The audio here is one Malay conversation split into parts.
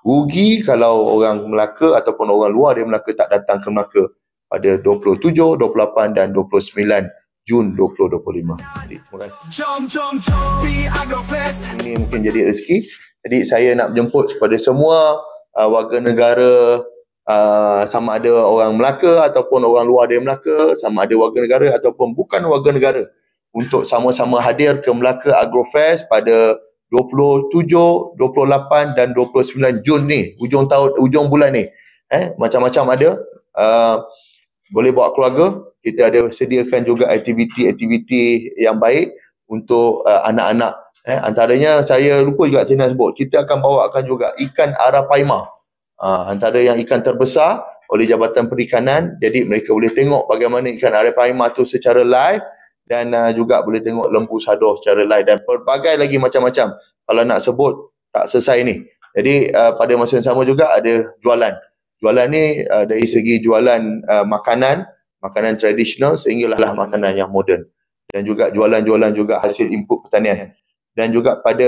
rugi kalau orang Melaka ataupun orang luar dari Melaka tak datang ke Melaka pada 27, 28 dan 29 Jun 2025. Jadi, terima kasih. Ini mungkin jadi rezeki. Jadi saya nak menjemput kepada semua warga negara, sama ada orang Melaka ataupun orang luar dari Melaka, sama ada warga negara ataupun bukan warga negara, untuk sama-sama hadir ke Melaka Agrofest pada 27, 28 dan 29 Jun ni, hujung bulan ni. Macam-macam ada. Boleh bawa keluarga. Kita ada sediakan juga aktiviti-aktiviti yang baik untuk anak-anak. Antaranya saya lupa juga saya nak sebut, kita akan bawakan juga ikan arapaima. Antara yang ikan terbesar oleh Jabatan Perikanan. Jadi mereka boleh tengok bagaimana ikan arapaima tu secara live, dan juga boleh tengok lembu sador secara live, dan pelbagai lagi macam-macam. Kalau nak sebut tak selesai ni. Jadi pada masa yang sama juga ada jualan. Jualan ni dari segi jualan makanan tradisional sehinggalah makanan yang moden, dan juga jualan-jualan juga hasil input pertanian. Dan juga pada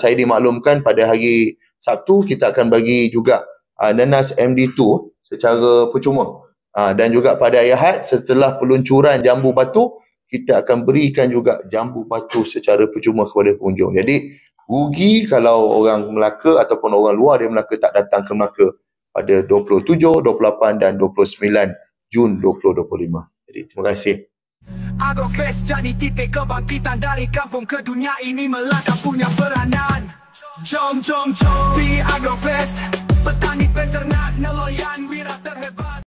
saya dimaklumkan pada hari Sabtu kita akan bagi juga nanas MD2 secara percuma. Dan juga pada hari Ahad setelah peluncuran jambu batu, kita akan berikan juga jambu batu secara percuma kepada pengunjung. Jadi rugi kalau orang Melaka ataupun orang luar dari Melaka tak datang ke Melaka pada 27, 28 dan 29 Jun 2025. Jadi terima kasih. Agrofest jadi titik kebangkitan dari kampung ke dunia ini, Melaka punya peranan. Jom di Agrofest, petani peternak nelayan wira terhebat.